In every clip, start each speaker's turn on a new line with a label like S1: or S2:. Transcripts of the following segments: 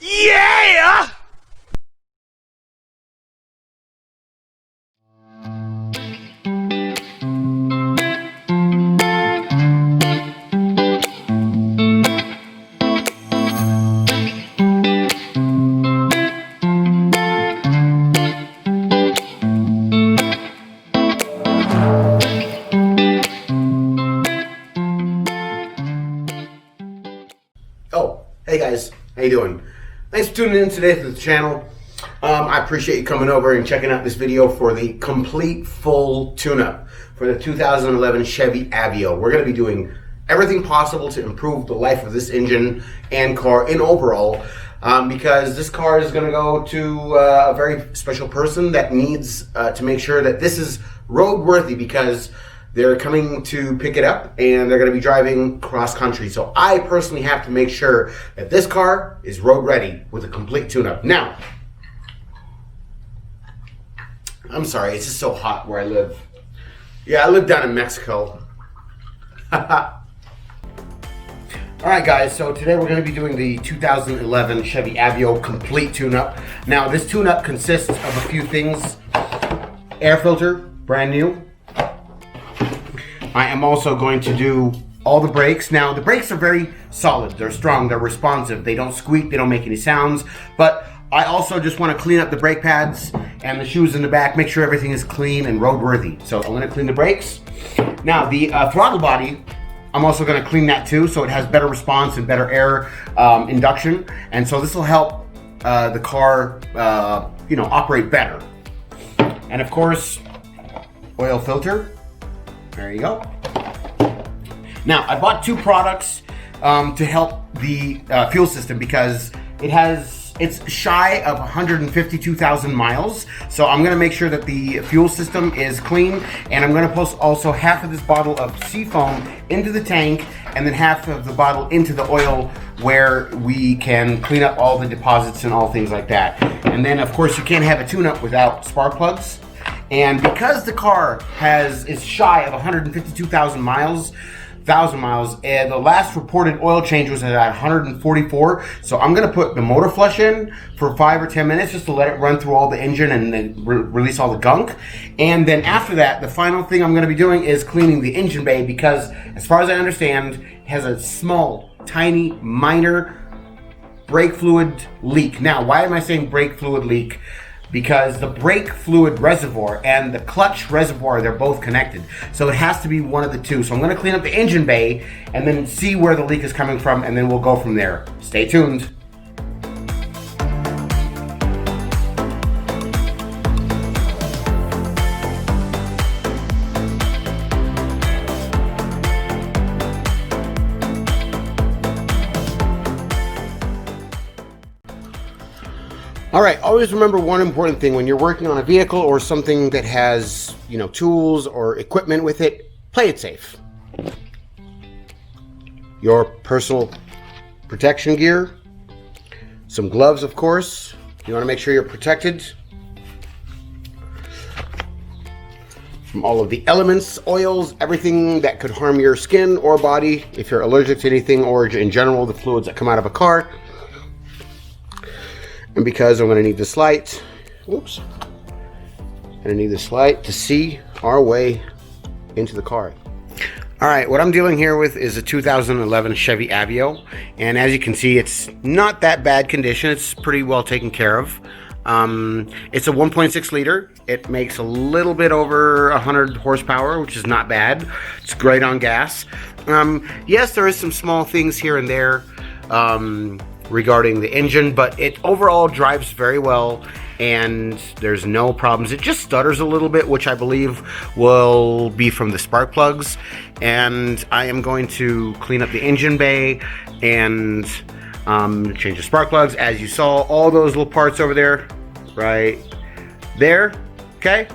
S1: Yeah!
S2: Oh, hey guys, how you doing? Thanks for tuning in today to the channel. I appreciate you coming over and checking out this video for the complete full tune-up for the 2011 Chevy Aveo. We're going to be doing everything possible to improve the life of this engine and car in overall, because this car is going to go to a very special person that needs to make sure that this is roadworthy, because they're coming to pick it up and they're going to be driving cross country. So I personally have to make sure that this car is road ready with a complete tune-up. Now, I'm sorry, it's just so hot where I live. Yeah, I live down in Mexico. Alright guys, so today we're going to be doing the 2011 Chevy Aveo complete tune-up. Now this tune-up consists of a few things. Air filter, brand new. I am also going to do all the brakes. Now the brakes are very solid, they're strong, they're responsive, they don't squeak, they don't make any sounds, but I also just want to clean up the brake pads and the shoes in the back, make sure everything is clean and roadworthy. So I'm going to clean the brakes. Now the throttle body, I'm also going to clean that too, so it has better response and better air induction, and so this will help the car operate better. And of course, oil filter. There you go. Now, I bought two products to help the fuel system, because it's shy of 152,000 miles. So I'm going to make sure that the fuel system is clean, and I'm going to post also half of this bottle of Seafoam into the tank, and then half of the bottle into the oil, where we can clean up all the deposits and all things like that. And then, of course, you can't have a tune-up without spark plugs. And because the car is shy of 152,000 miles, and the last reported oil change was at 144. So I'm gonna put the motor flush in for 5 or 10 minutes just to let it run through all the engine and then release all the gunk. And then after that, the final thing I'm gonna be doing is cleaning the engine bay, because as far as I understand, it has a small, tiny, minor brake fluid leak. Now, why am I saying brake fluid leak? Because the brake fluid reservoir and the clutch reservoir, they're both connected. So it has to be one of the two. So I'm going to clean up the engine bay and then see where the leak is coming from, and then we'll go from there. Stay tuned. All right, always remember one important thing when you're working on a vehicle or something that has, tools or equipment with it. Play it safe. Your personal protection gear, some gloves, of course. You want to make sure you're protected from all of the elements, oils, everything that could harm your skin or body if you're allergic to anything, or in general the fluids that come out of a car. And because I'm going to need this light, I'm going to need this light to see our way into the car. All right, what I'm dealing here with is a 2011 Chevy Aveo, and as you can see, it's not that bad condition. It's pretty well taken care of. It's a 1.6 liter. It makes a little bit over 100 horsepower, which is not bad. It's great on gas. Yes, there is some small things here and there regarding the engine, but it overall drives very well and there's no problems. It just stutters a little bit, which I believe will be from the spark plugs, and I am going to clean up the engine bay and change the spark plugs. As you saw, all those little parts over there, right there, okay?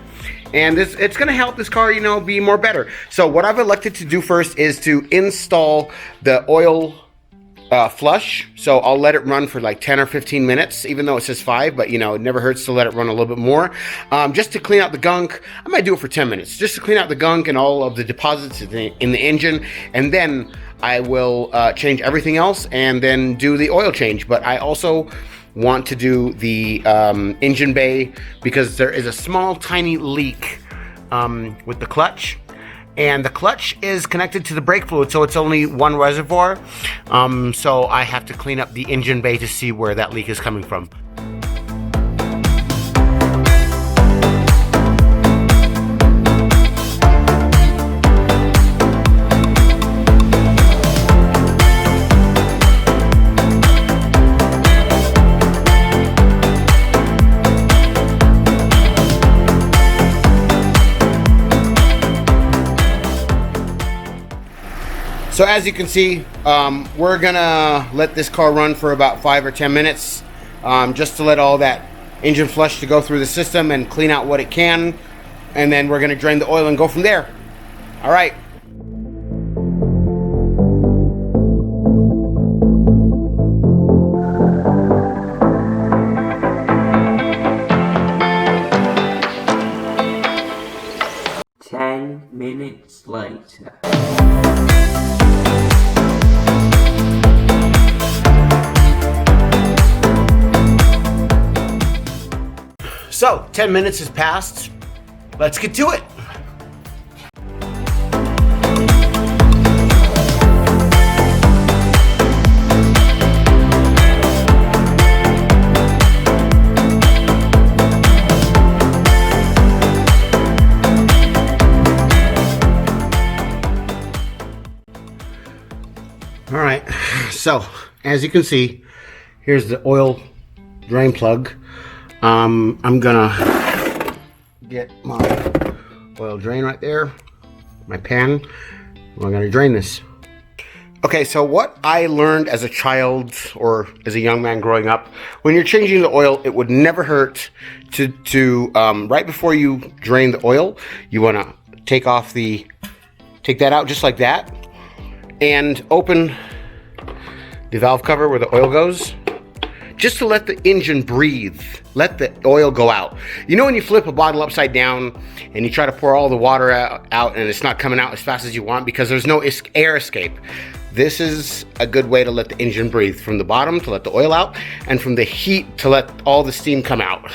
S2: And it's going to help this car, be more better. So what I've elected to do first is to install the oil flush. So I'll let it run for like 10 or 15 minutes, even though it says 5, but it never hurts to let it run a little bit more. Just to clean out the gunk. I might do it for 10 minutes, just to clean out the gunk and all of the deposits in the engine. And then I will change everything else and then do the oil change. But I also want to do the engine bay because there is a small tiny leak with the clutch, and the clutch is connected to the brake fluid, so it's only one reservoir. So I have to clean up the engine bay to see where that leak is coming from. So as you can see, we're gonna let this car run for about 5 or 10 minutes, just to let all that engine flush to go through the system and clean out what it can, and then we're gonna drain the oil and go from there. All right.
S1: Minutes later.
S2: So 10 minutes has passed. Let's get to it. All right, so as you can see, here's the oil drain plug. I'm gonna get my oil drain right there, my pan. We're gonna drain this. Okay, so what I learned as a child or as a young man growing up, when you're changing the oil, it would never hurt to right before you drain the oil, you wanna take that out just like that, and open the valve cover where the oil goes, just to let the engine breathe, let the oil go out. You know when you flip a bottle upside down and you try to pour all the water out and it's not coming out as fast as you want because there's no air escape? This is a good way to let the engine breathe, from the bottom to let the oil out, and from the heat to let all the steam come out.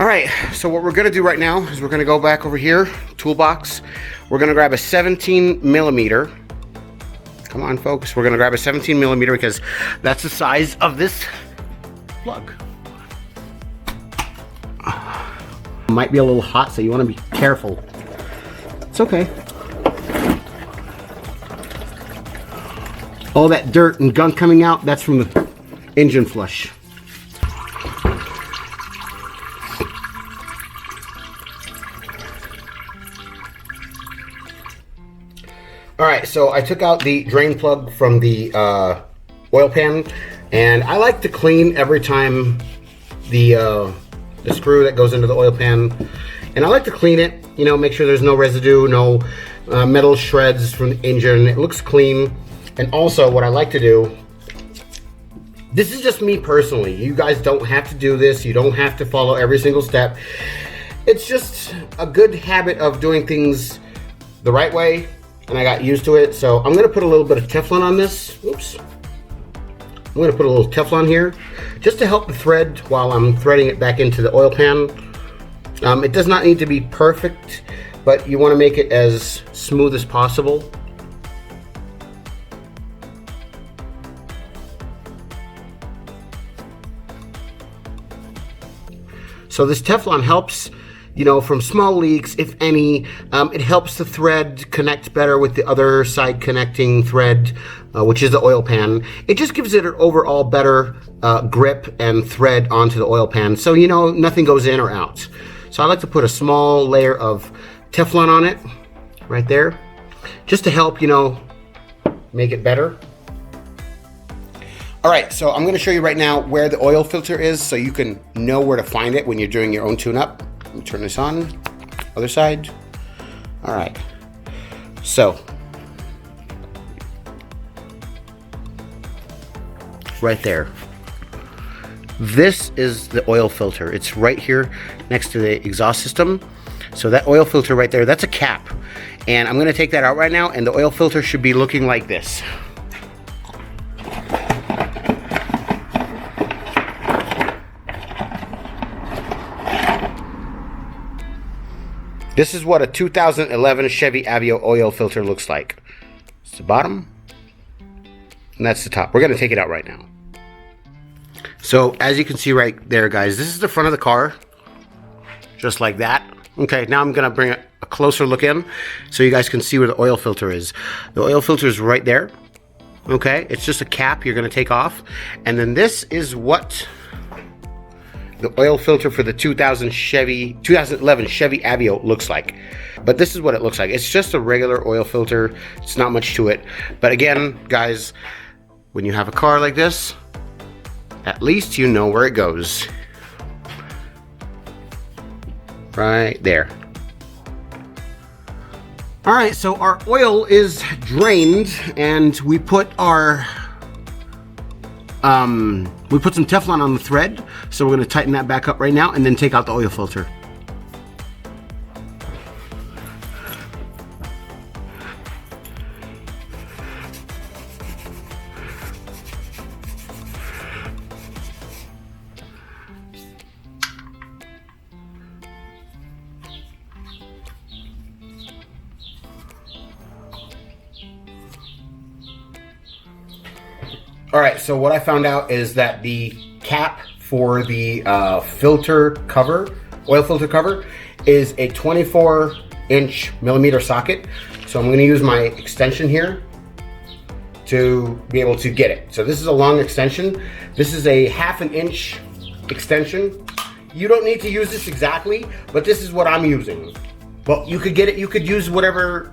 S2: All right, so what we're gonna do right now is we're gonna go back over here, toolbox. We're gonna grab a 17 millimeter. Come on, folks. We're gonna grab a 17 millimeter because that's the size of this plug. Might be a little hot, so you wanna be careful. It's okay. All that dirt and gunk coming out, that's from the engine flush. All right, so I took out the drain plug from the oil pan, and I like to clean every time the screw that goes into the oil pan, and I like to clean it, you know, make sure there's no residue, no metal shreds from the engine. It looks clean. And also what I like to do, this is just me personally, you guys don't have to do this, you don't have to follow every single step. It's just a good habit of doing things the right way, and I got used to it. So I'm gonna put a little bit of Teflon on this. Oops. I'm gonna put a little Teflon here, just to help the thread while I'm threading it back into the oil pan. It does not need to be perfect, but you wanna make it as smooth as possible. So this Teflon helps, you know, from small leaks, if any. It helps the thread connect better with the other side connecting thread, which is the oil pan. It just gives it an overall better grip and thread onto the oil pan, so you know nothing goes in or out. So I like to put a small layer of Teflon on it, right there, just to help, you know, make it better. All right, so I'm gonna show you right now where the oil filter is so you can know where to find it when you're doing your own tune-up. Let me turn this on, other side. All right, so right there. This is the oil filter. It's right here next to the exhaust system. So that oil filter right there, that's a cap. And I'm gonna take that out right now, and the oil filter should be looking like this. This is what a 2011 Chevy Aveo oil filter looks like. It's the bottom, and that's the top. We're gonna take it out right now. So as you can see right there, guys, this is the front of the car, just like that. Okay, now I'm gonna bring a closer look in so you guys can see where the oil filter is. The oil filter is right there. Okay, it's just a cap you're gonna take off. And then this is what the oil filter for the 2011 Chevy Aveo looks like. But this is what it looks like. It's just a regular oil filter. It's not much to it. But again, guys, when you have a car like this, at least you know where it goes. Right there. All right, so our oil is drained, and we put our we put some Teflon on the thread, so we're going to tighten that back up right now and then take out the oil filter. All right, so what I found out is that the cap for the filter cover, oil filter cover, is a 24-inch millimeter socket. So I'm gonna use my extension here to be able to get it. So this is a long extension. This is a 1/2 inch extension. You don't need to use this exactly, but this is what I'm using. But you could get it, you could use whatever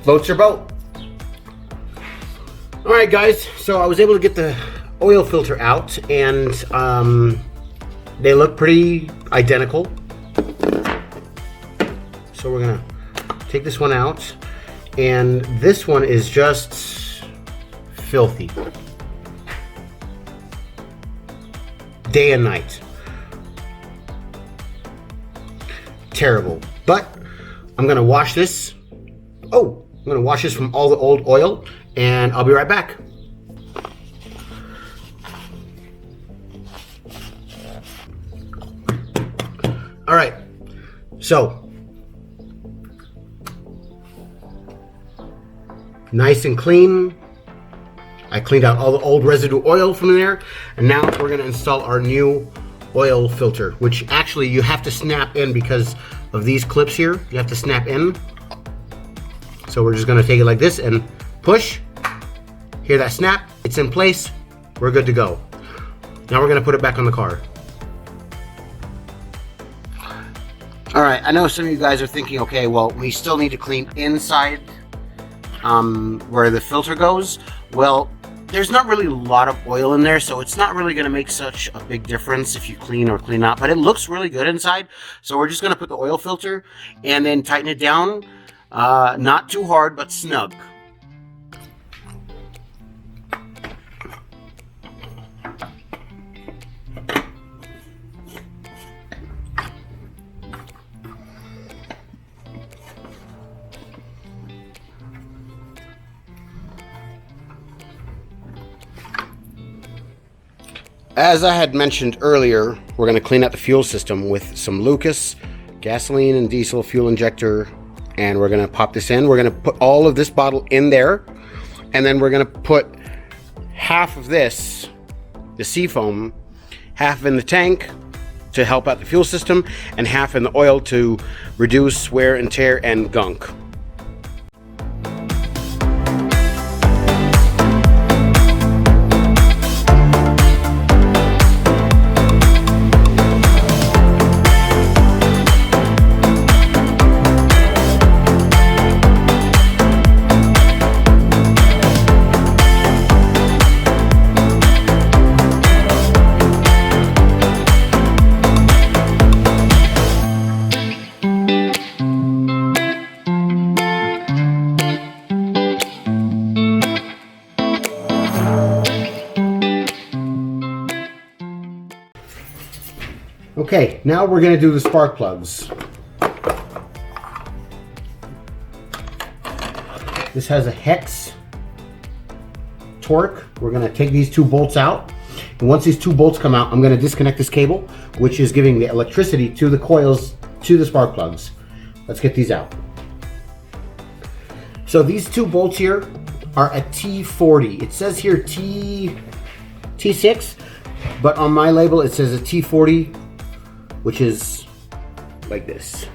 S2: floats your boat. All right, guys, so I was able to get the oil filter out, and they look pretty identical. So we're gonna take this one out, and this one is just filthy. Day and night. Terrible. But I'm gonna wash this. Oh, I'm gonna wash this from all the old oil, and I'll be right back. All right, so nice and clean. I cleaned out all the old residue oil from there, and now we're gonna install our new oil filter, which actually you have to snap in because of these clips here. You have to snap in. So we're just gonna take it like this and push. Hear that snap? It's in place. We're good to go. Now we're gonna put it back on the car. All right, I know some of you guys are thinking, okay, well, we still need to clean inside where the filter goes. Well, there's not really a lot of oil in there, so it's not really gonna make such a big difference if you clean or clean out, but it looks really good inside. So we're just gonna put the oil filter and then tighten it down. Not too hard, but snug. As I had mentioned earlier, we're going to clean out the fuel system with some Lucas, gasoline and diesel fuel injector, and we're going to pop this in. We're going to put all of this bottle in there, and then we're going to put half of this, the seafoam, half in the tank to help out the fuel system, and half in the oil to reduce wear and tear and gunk. Okay, now we're going to do the spark plugs. This has a hex torque. We're gonna take these two bolts out. And once these two bolts come out, I'm gonna disconnect this cable, which is giving the electricity to the coils to the spark plugs. Let's get these out. So these two bolts here are a T40. It says here T6, but on my label it says a T40, which is like this.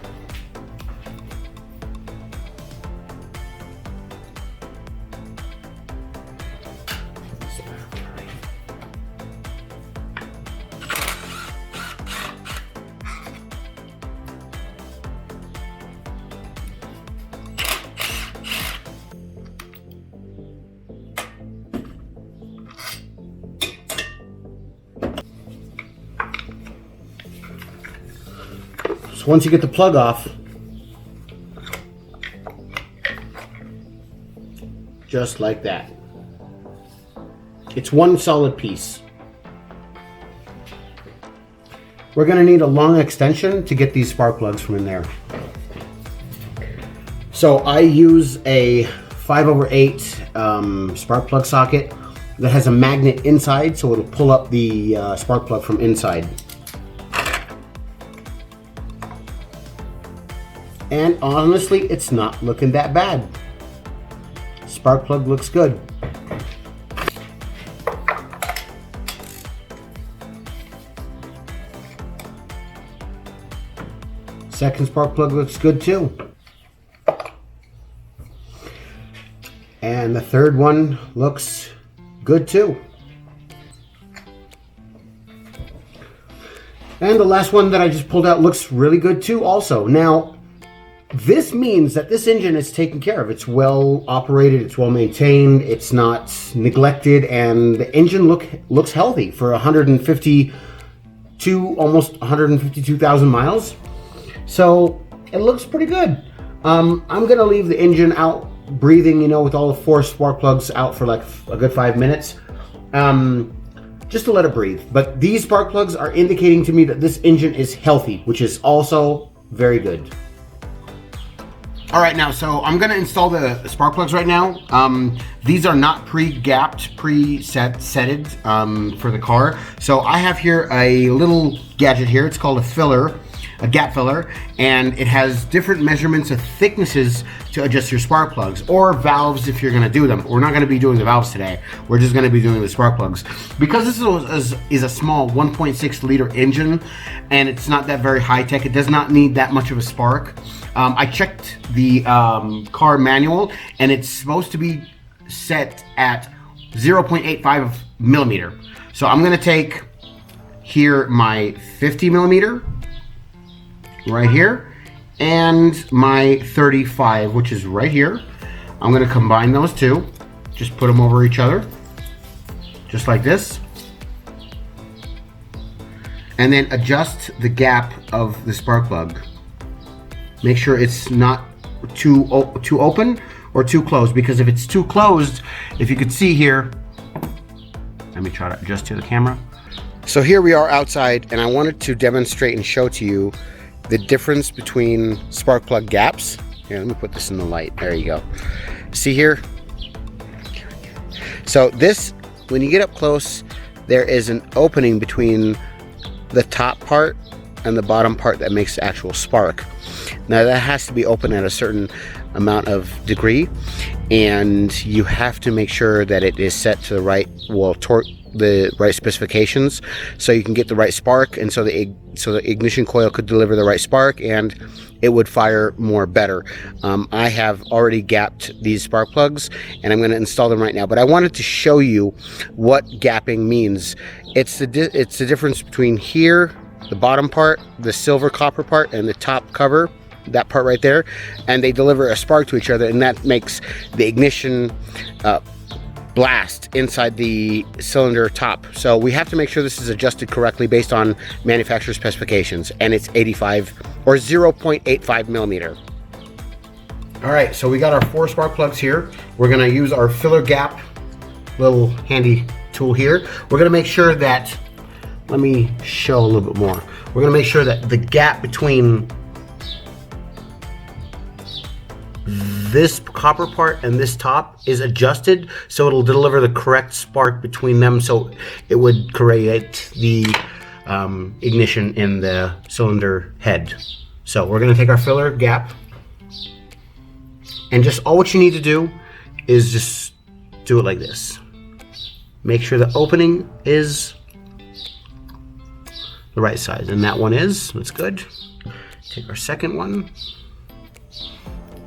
S2: Once you get the plug off, just like that. It's one solid piece. We're going to need a long extension to get these spark plugs from in there. So I use a 5/8 spark plug socket that has a magnet inside, so it'll pull up the spark plug from inside. And honestly, it's not looking that bad. Spark plug looks good. Second spark plug looks good too. And the third one looks good too. And the last one that I just pulled out looks really good too also. Now, this means that this engine is taken care of. It's well operated, it's well maintained, it's not neglected, and the engine looks healthy for almost 152,000 miles. So it looks pretty good. I'm gonna leave the engine out breathing, you know, with all the four spark plugs out for like a good 5 minutes, just to let it breathe. But these spark plugs are indicating to me that this engine is healthy, which is also very good. All right, now, so I'm gonna install the spark plugs right now. These are not pre-gapped, pre-setted for the car. So I have here a little gadget here. It's called a gap filler, and it has different measurements of thicknesses to adjust your spark plugs, or valves if you're gonna do them. We're not gonna be doing the valves today. We're just gonna be doing the spark plugs. Because this is a small 1.6 liter engine, and it's not that very high tech, it does not need that much of a spark. I checked the car manual, and it's supposed to be set at 0.85 millimeter. So I'm gonna take here my 50 millimeter right here, and my 35, which is right here. I'm gonna combine those two, just put them over each other, just like this, and then adjust the gap of the spark plug. Make sure it's not too open or too closed, because if it's too closed, if you could see here, let me try to adjust to the camera. So here we are outside, and I wanted to demonstrate and show to you the difference between spark plug gaps. Here, let me put this in the light. There you go. See here? So this, when you get up close, there is an opening between the top part and the bottom part that makes the actual spark. Now that has to be open at a certain amount of degree, and you have to make sure that it is set to the right the right specifications, so you can get the right spark, and so the ignition coil could deliver the right spark, and it would fire more better. I have already gapped these spark plugs, and I'm going to install them right now. But I wanted to show you what gapping means. It's the difference between here, the bottom part, the silver copper part, and the top cover, that part right there, and they deliver a spark to each other, and that makes the ignition blast inside the cylinder top. So we have to make sure this is adjusted correctly based on manufacturer specifications, and it's 85 or 0.85 millimeter. All right, so we got our 4 spark plugs here. We're gonna use our filler gap little handy tool here. We're gonna make sure that, let me show a little bit more. We're gonna make sure that the gap between this copper part and this top is adjusted so it'll deliver the correct spark between them, so it would create the ignition in the cylinder head. So we're going to take our filler gap, and just all what you need to do is just do it like this. Make sure the opening is the right size, and that one is. That's good. Take our second one.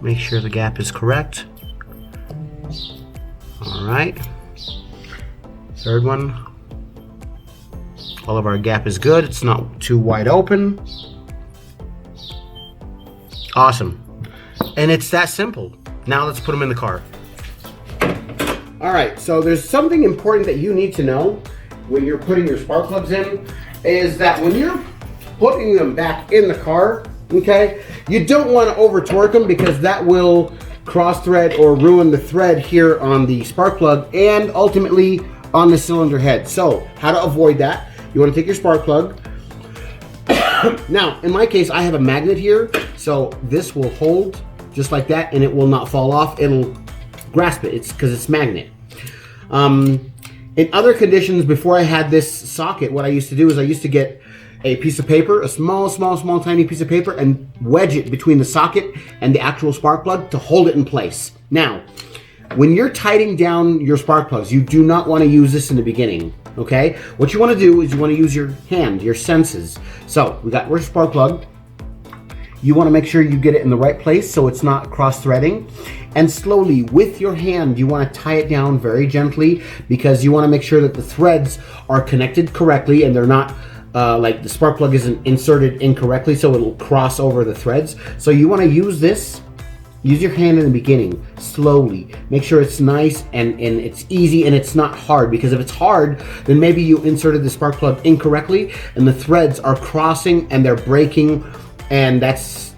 S2: Make sure the gap is correct. All right. Third one. All of our gap is good. It's not too wide open. Awesome. And it's that simple. Now let's put them in the car. All right, so there's something important that you need to know when you're putting your spark plugs in, is that when you're putting them back in the car, okay, you don't want to over torque them, because that will cross thread or ruin the thread here on the spark plug and ultimately on the cylinder head. So how to avoid that, you want to take your spark plug. Now, in my case, I have a magnet here, so this will hold just like that and it will not fall off. It'll grasp it. It's because it's magnet. In other conditions, before I had this socket, what I used to do is I used to get a piece of paper, a small, tiny piece of paper, and wedge it between the socket and the actual spark plug to hold it in place. Now, when you're tightening down your spark plugs, you do not want to use this in the beginning, okay? What you want to do is you want to use your hand, your senses. So, we got our spark plug. You want to make sure you get it in the right place so it's not cross-threading. And slowly, with your hand, you want to tie it down very gently, because you want to make sure that the threads are connected correctly and they're not like the spark plug isn't inserted incorrectly, so it'll cross over the threads. So you want to use your hand in the beginning, slowly. Make sure it's nice and it's easy and it's not hard, because if it's hard, then maybe you inserted the spark plug incorrectly and the threads are crossing and they're breaking, and that's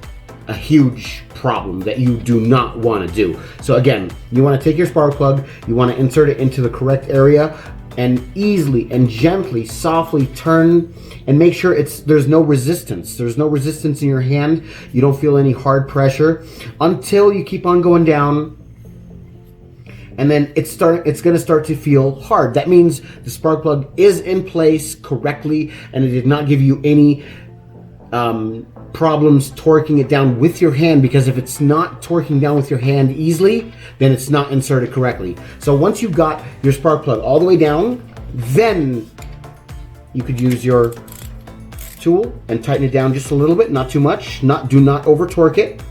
S2: a huge problem that you do not want to do. So again, you want to take your spark plug, you want to insert it into the correct area, and easily and gently, softly turn and make sure there's no resistance. There's no resistance in your hand. You don't feel any hard pressure until you keep on going down, and then it's going to start to feel hard. That means the spark plug is in place correctly and it did not give you any problems torquing it down with your hand, because if it's not torquing down with your hand easily, then it's not inserted correctly. So once you've got your spark plug all the way down, then you could use your tool and tighten it down just a little bit, not too much. Do not over torque it.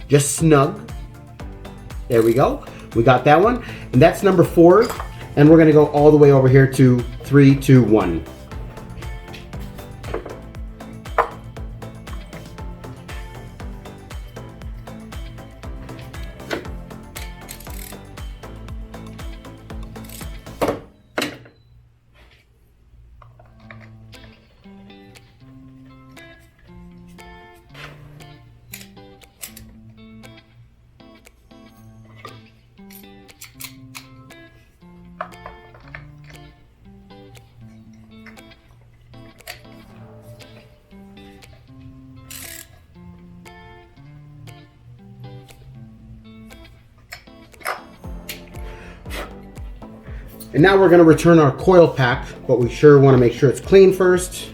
S2: Just snug. There we go. We got that one. And that's number 4. And we're going to go all the way over here to 3, 2, 1. And now we're going to return our coil pack, but we sure want to make sure it's clean first.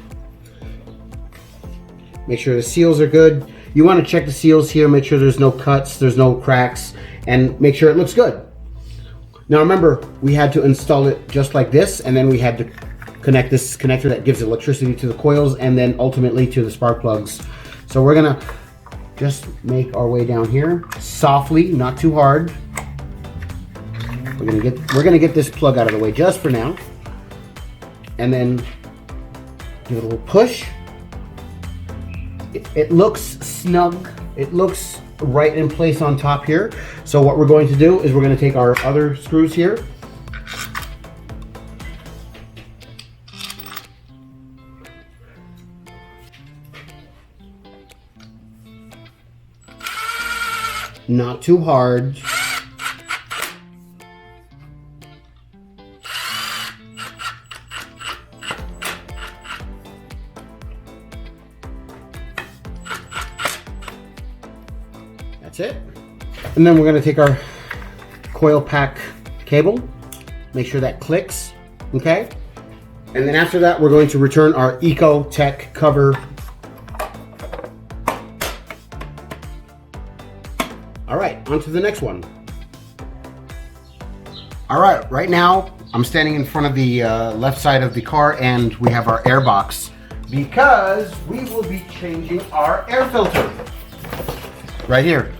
S2: Make sure the seals are good. You want to check the seals here, make sure there's no cuts, there's no cracks, and make sure it looks good. Now remember, we had to install it just like this, and then we had to connect this connector that gives electricity to the coils and then ultimately to the spark plugs. So we're going to just make our way down here softly, not too hard. We're gonna get this plug out of the way just for now, and then give it a little push. It looks snug. It looks right in place on top here. So what we're going to do is we're going to take our other screws here. Not too hard. That's it. And then we're going to take our coil pack cable, make sure that clicks, okay? And then after that, we're going to return our Ecotech cover. All right, on to the next one. All right, right now, I'm standing in front of the left side of the car, and we have our air box because we will be changing our air filter. Right here.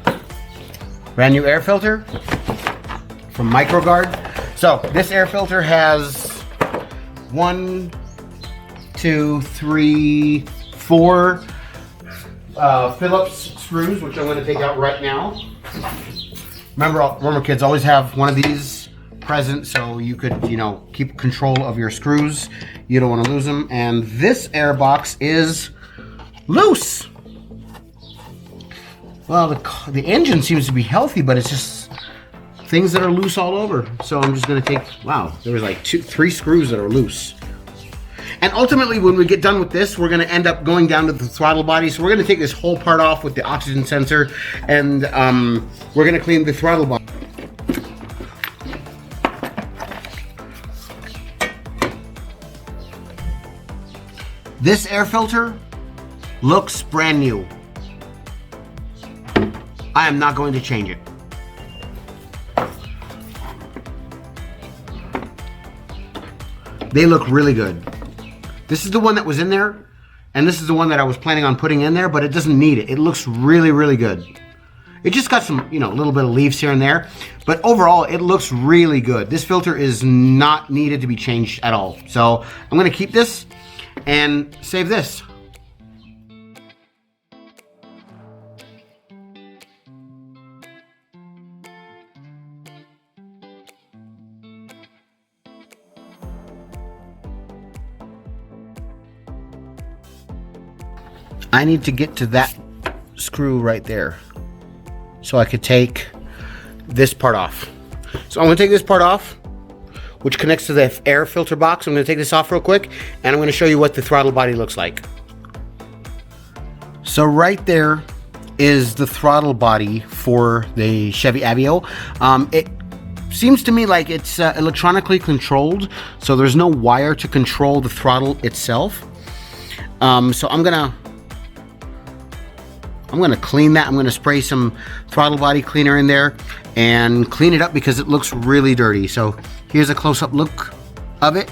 S2: Brand new air filter from MicroGuard. So this air filter has 1, 2, 3, 4 Phillips screws, which I'm going to take out right now. Remember kids, always have one of these present so you could, keep control of your screws. You don't want to lose them. And this air box is loose. Well, the engine seems to be healthy, but it's just things that are loose all over. So I'm just going to take, wow, there was like 3 screws that are loose. And ultimately, when we get done with this, we're going to end up going down to the throttle body. So we're going to take this whole part off with the oxygen sensor, and we're going to clean the throttle body. This air filter looks brand new. I am not going to change it. They look really good. This is the one that was in there, and this is the one that I was planning on putting in there, but it doesn't need it. It looks really, really good. It just got some, a little bit of leaves here and there, but overall, it looks really good. This filter is not needed to be changed at all. So I'm gonna keep this and save this. I need to get to that screw right there so I could take this part off. So I'm going to take this part off, which connects to the air filter box. I'm going to take this off real quick, and I'm going to show you what the throttle body looks like. So right there is the throttle body for the Chevy Aveo. It seems to me like it's electronically controlled, so there's no wire to control the throttle itself. So I'm gonna clean that. I'm gonna spray some throttle body cleaner in there and clean it up because it looks really dirty. So here's a close-up look of it.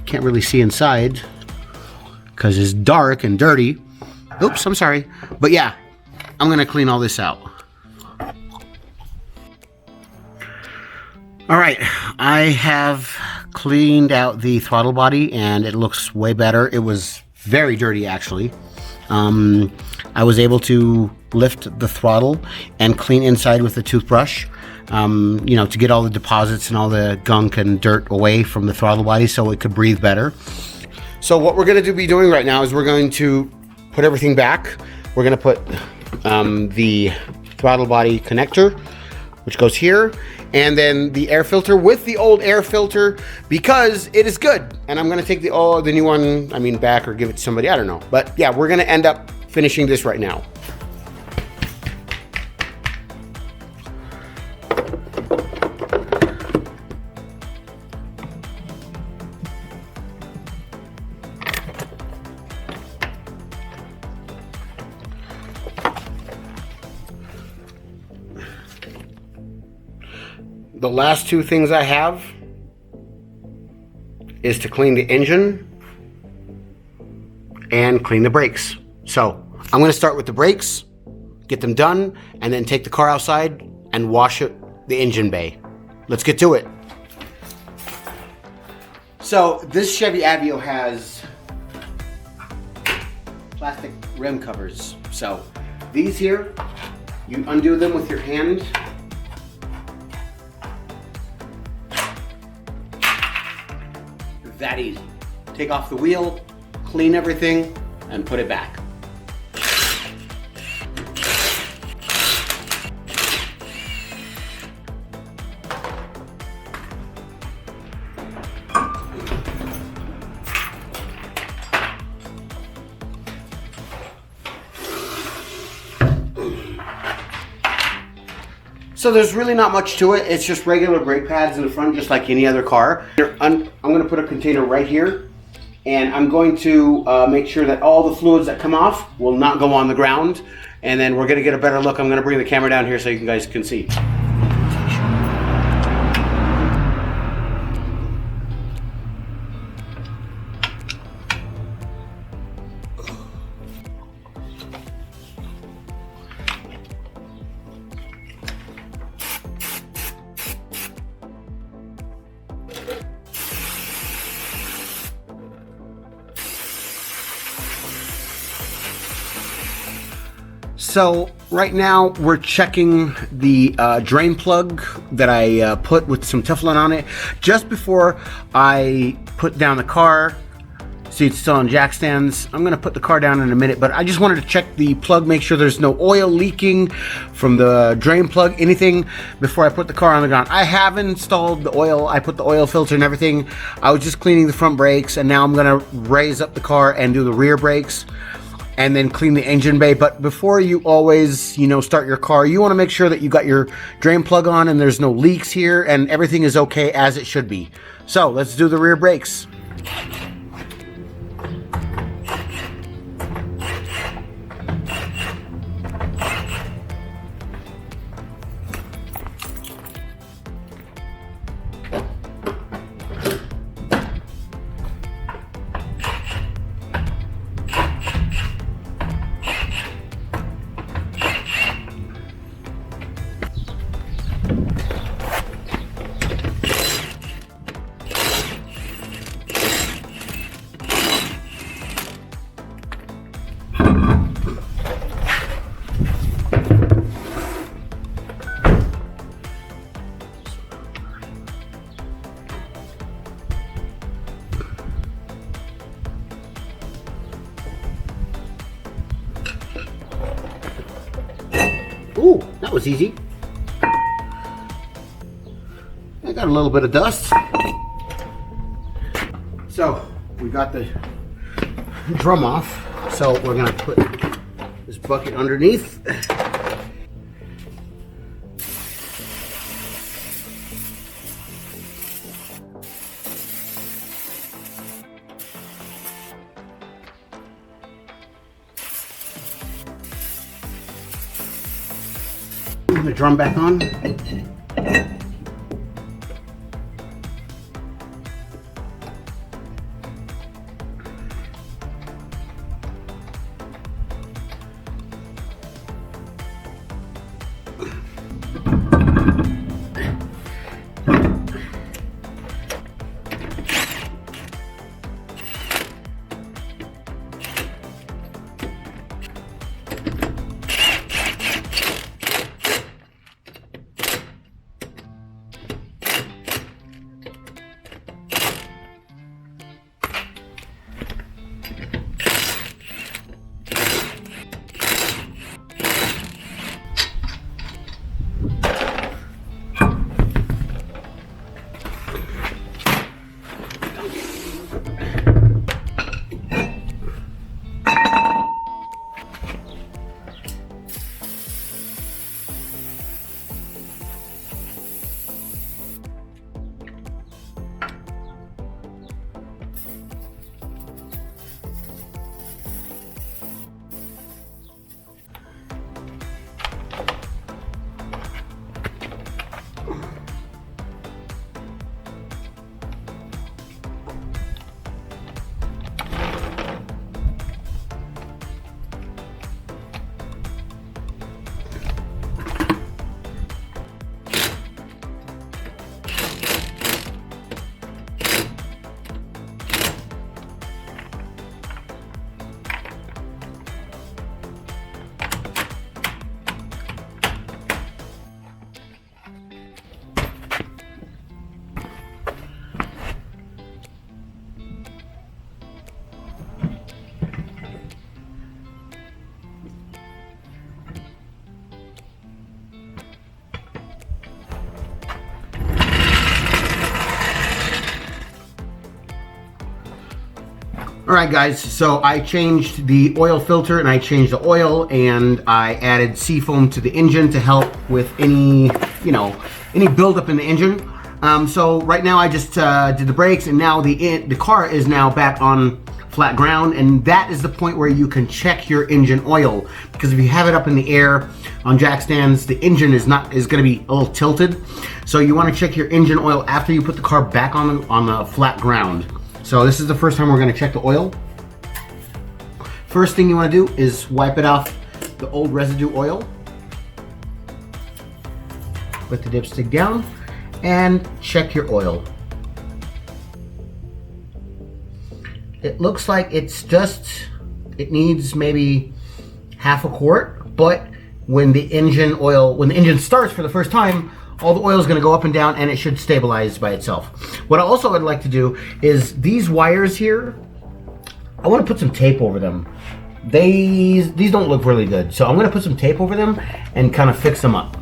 S2: Can't really see inside because it's dark and dirty. Oops, I'm sorry. But yeah, I'm gonna clean all this out. All right, I have cleaned out the throttle body and it looks way better. It was very dirty actually. I was able to lift the throttle and clean inside with a toothbrush, to get all the deposits and all the gunk and dirt away from the throttle body so it could breathe better. So what we're going to be doing right now is we're going to put everything back. We're going to put the throttle body connector, which goes here, and then the air filter with the old air filter because it is good. And I'm going to take the new one, back or give it to somebody. I don't know. But yeah, we're going to end up finishing this right now. The last two things I have is to clean the engine and clean the brakes. So I'm going to start with the brakes, get them done, and then take the car outside and wash the engine bay. Let's get to it. So this Chevy Aveo has plastic rim covers. So these here, you undo them with your hand. That easy. Take off the wheel, clean everything, and put it back. So there's really not much to it. It's just regular brake pads in the front, just like any other car. I'm going to put a container right here, and I'm going to make sure that all the fluids that come off will not go on the ground. And then we're going to get a better look. I'm going to bring the camera down here so you guys can see. So right now we're checking the drain plug that I put with some Teflon on it just before I put down the car. See, it's still on jack stands. I'm gonna put the car down in a minute, but I just wanted to check the plug, make sure there's no oil leaking from the drain plug, anything, before I put the car on the ground. I have installed the oil. I put the oil filter and everything. I was just cleaning the front brakes, and now I'm gonna raise up the car and do the rear brakes, and then clean the engine bay. But before you always, start your car, you want to make sure that you got your drain plug on and there's no leaks here and everything is okay as it should be. So let's do the rear brakes. Ooh, that was easy. I got a little bit of dust. So we got the drum off. So we're gonna put this bucket underneath. The drum back on. Alright guys, so I changed the oil filter and I changed the oil and I added seafoam to the engine to help with any you know, any buildup in the engine. So right now I just did the brakes, and now the car is now back on flat ground, and that is the point where you can check your engine oil, because if you have it up in the air on jack stands, the engine is going to be a little tilted. So you want to check your engine oil after you put the car back on the flat ground. So this is the first time we're going to check the oil. First thing you want to do is wipe it off the old residue oil. Put the dipstick down and check your oil. It looks like it needs maybe half a quart, but when the engine starts for the first time, all the oil is going to go up and down, and it should stabilize by itself. What I also would like to do is these wires here, I want to put some tape over them. These don't look really good, so I'm going to put some tape over them and kind of fix them up.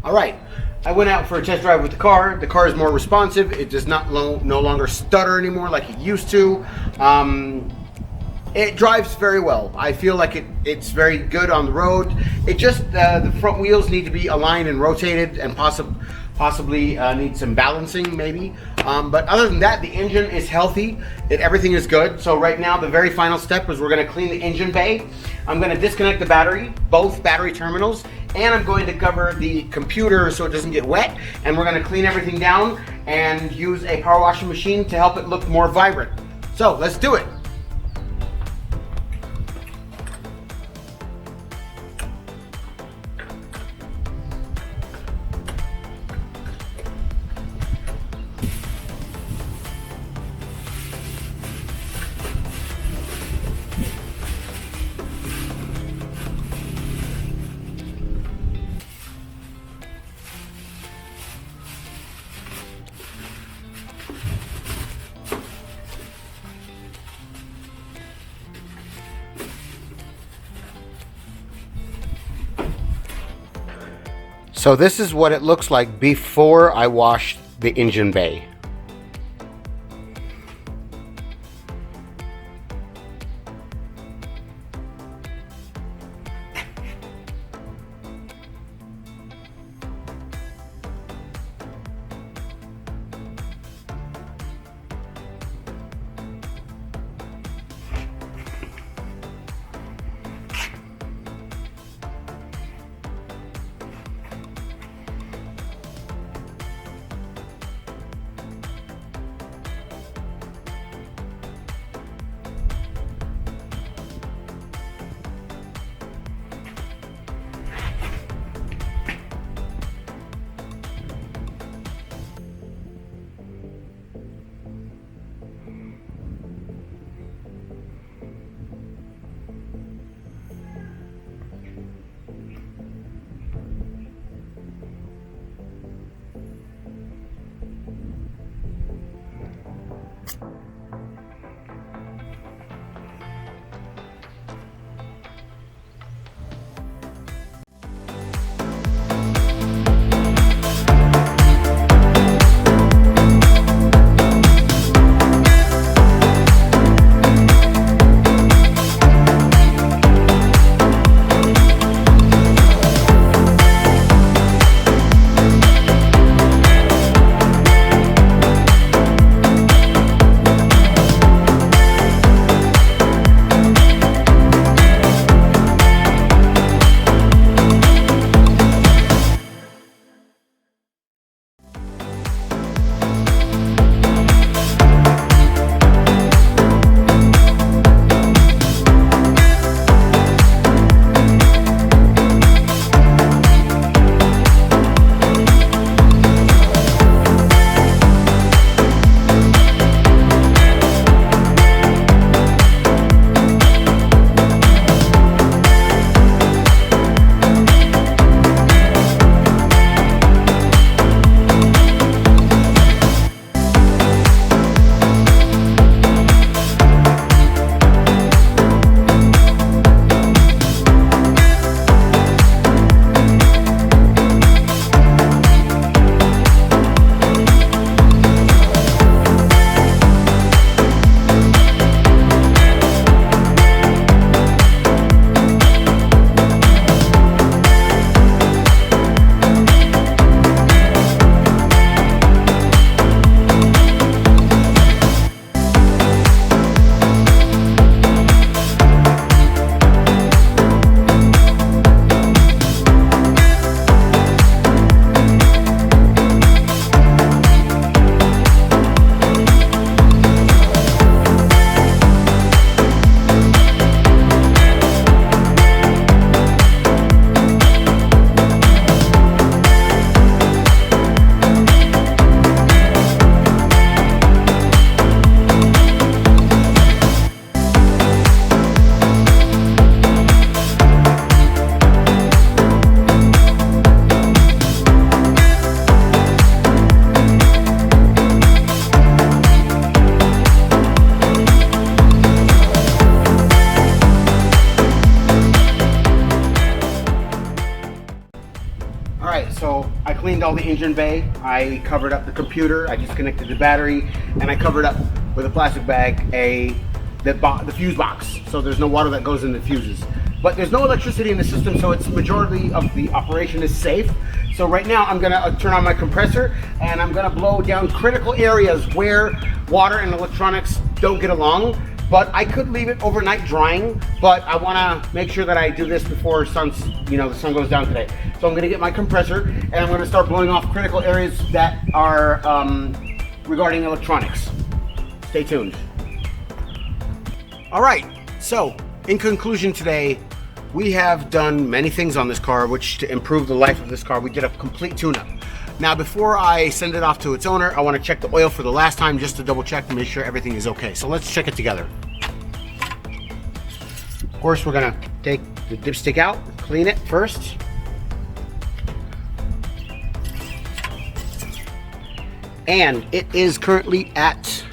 S2: All right, I went out for a test drive with the car. The car is more responsive. It does not no longer stutter anymore like it used to. It drives very well. I feel like it's very good on the road. It just, the front wheels need to be aligned and rotated, and possibly need some balancing maybe. But other than that, the engine is healthy. Everything is good. So right now, the very final step is we're gonna clean the engine bay. I'm gonna disconnect the battery, both battery terminals, and I'm going to cover the computer so it doesn't get wet. And we're gonna clean everything down and use a power washing machine to help it look more vibrant. So let's do it. So this is what it looks like before I wash the engine bay. So I cleaned all the engine bay, I covered up the computer, I disconnected the battery, and I covered up with a plastic bag the fuse box, so there's no water that goes in the fuses. But there's no electricity in the system, so it's majority of the operation is safe. So right now I'm gonna turn on my compressor and I'm gonna blow down critical areas where water and electronics don't get along. But I could leave it overnight drying, but I wanna make sure that I do this before the sun goes down today. So I'm gonna get my compressor and I'm gonna start blowing off critical areas that are regarding electronics. Stay tuned. All right, so in conclusion today, we have done many things on this car, which to improve the life of this car, we did a complete tune-up. Now, before I send it off to its owner, I want to check the oil for the last time just to double check to make sure everything is okay. So let's check it together. Of course, we're gonna take the dipstick out, clean it first. And it is currently at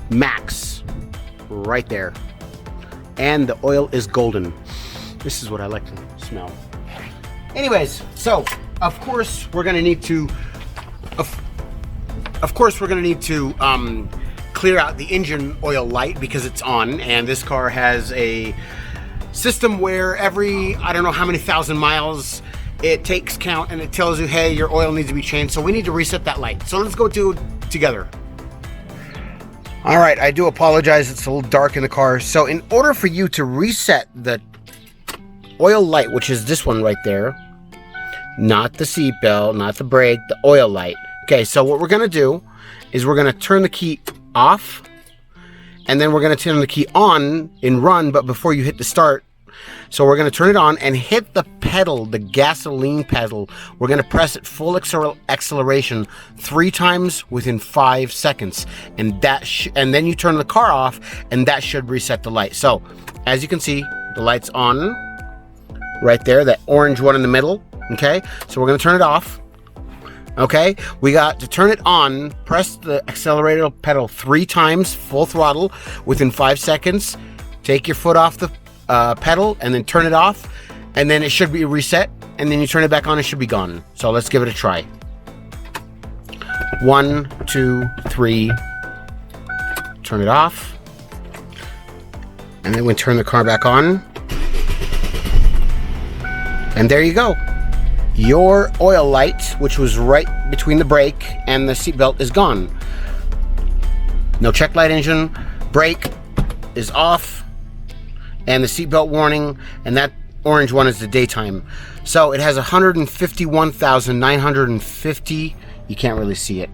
S2: max, right there. And the oil is golden. This is what I like to smell. Anyways, so of course we're gonna need to clear out the engine oil light because it's on, and this car has a system where every I don't know how many thousand miles it takes count and it tells you, hey, your oil needs to be changed. So we need to reset that light. So let's go do it together. All right, I do apologize, it's a little dark in the car. So in order for you to reset the oil light, which is this one right there, not the seat belt, not the brake, the oil light. Okay, so what we're gonna do is we're gonna turn the key off, and then we're gonna turn the key on in run, but before you hit the start. So we're gonna turn it on and hit the pedal, the gasoline pedal. We're gonna press it full acceleration 3 times within 5 seconds. And then you turn the car off, and that should reset the light. So, as you can see, the light's on right there, that orange one in the middle. Okay, so we're gonna turn it off. Okay, we got to turn it on, press the accelerator pedal 3 times, full throttle, within 5 seconds. Take your foot off the pedal and then turn it off, and then it should be reset, and then you turn it back on, it should be gone. So let's give it a try. 1, 2, 3. Turn it off, and then we turn the car back on, and there you go. Your oil light, which was right between the brake and the seatbelt, is gone. No check light engine, brake is off, and the seatbelt warning, and that orange one is the daytime. So it has 151,950, you can't really see it.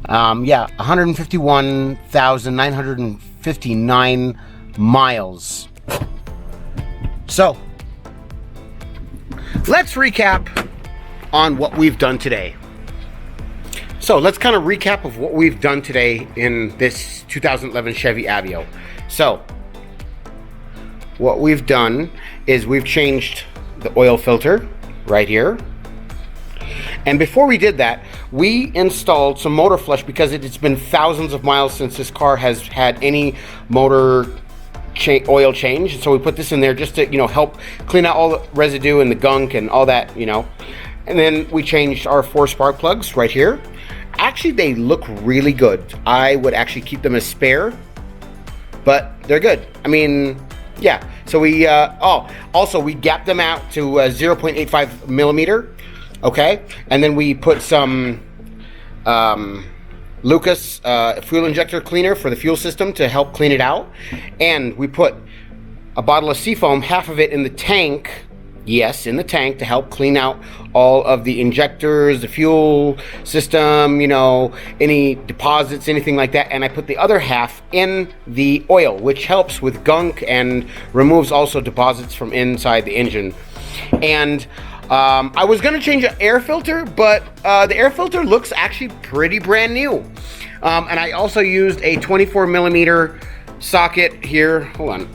S2: 151,959 miles. So let's recap on what we've done today. So let's kind of recap of what we've done today in this 2011 Chevy Aveo. So what we've done is we've changed the oil filter right here. And before we did that, we installed some motor flush because it's been thousands of miles since this car has had any motor oil change. So we put this in there just to, help clean out all the residue and the gunk and all that, And then we changed our 4 spark plugs right here. Actually, they look really good. I would actually keep them as spare, but they're good. I mean, yeah. So we, also we gapped them out to 0.85 millimeter. Okay. And then we put some Lucas fuel injector cleaner for the fuel system to help clean it out. And we put a bottle of Seafoam, half of it in the tank. Yes, in the tank, to help clean out all of the injectors, the fuel system, any deposits, anything like that. And I put the other half in the oil, which helps with gunk and removes also deposits from inside the engine. And I was going to change the air filter, but the air filter looks actually pretty brand new. And I also used a 24 millimeter socket here. Hold on.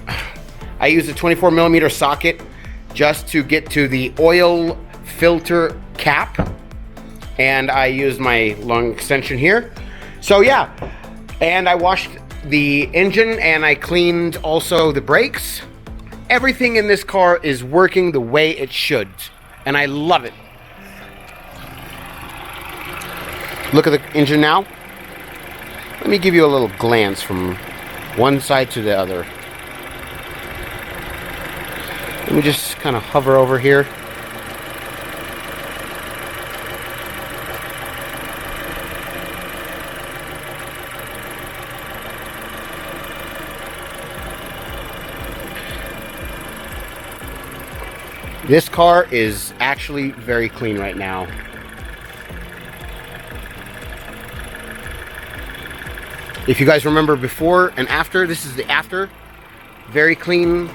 S2: I used a 24 millimeter socket just to get to the oil filter cap, and I used my long extension here. So yeah, and I washed the engine and I cleaned also the brakes. Everything in this car is working the way it should, and I love it. Look at the engine now. Let me give you a little glance from one side to the other. Let me just kind of hover over here. This car is actually very clean right now. If you guys remember before and after, this is the after. Very clean.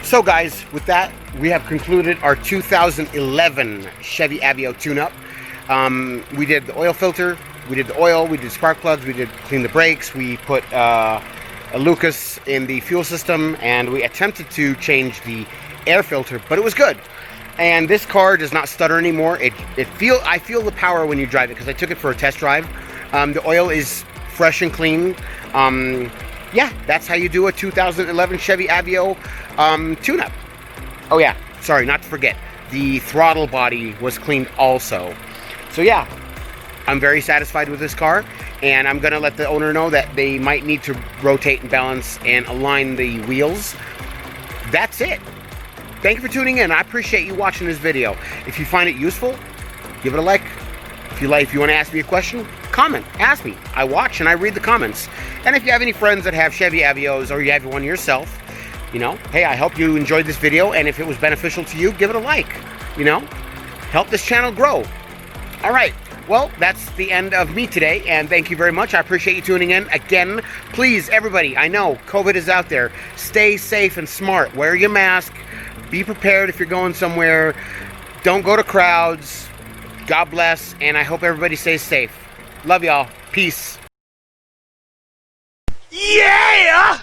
S2: So guys, with that, we have concluded our 2011 Chevy Aveo tune-up. We did the oil filter, we did the oil, we did spark plugs, we did clean the brakes, we put a Lucas in the fuel system, and we attempted to change the air filter, but it was good. And this car does not stutter anymore. I feel the power when you drive it, because I took it for a test drive. The oil is fresh and clean. Yeah, that's how you do a 2011 Chevy Aveo tune-up. Oh yeah, sorry, not to forget, the throttle body was cleaned also. So yeah, I'm very satisfied with this car, and I'm gonna let the owner know that they might need to rotate and balance and align the wheels. That's it. Thank you for tuning in. I appreciate you watching this video. If you find it useful, give it a like. If you want to ask me a question, comment, ask me. I watch and I read the comments. And if you have any friends that have Chevy Aveos, or you have one yourself, you know, hey, I hope you enjoyed this video, and if it was beneficial to you, give it a like, you know, help this channel grow. All right, well, that's the end of me today, and thank you very much. I appreciate you tuning in. Again, please, everybody, I know COVID is out there. Stay safe and smart. Wear your mask. Be prepared if you're going somewhere. Don't go to crowds. God bless, and I hope everybody stays safe. Love y'all. Peace. Yeah!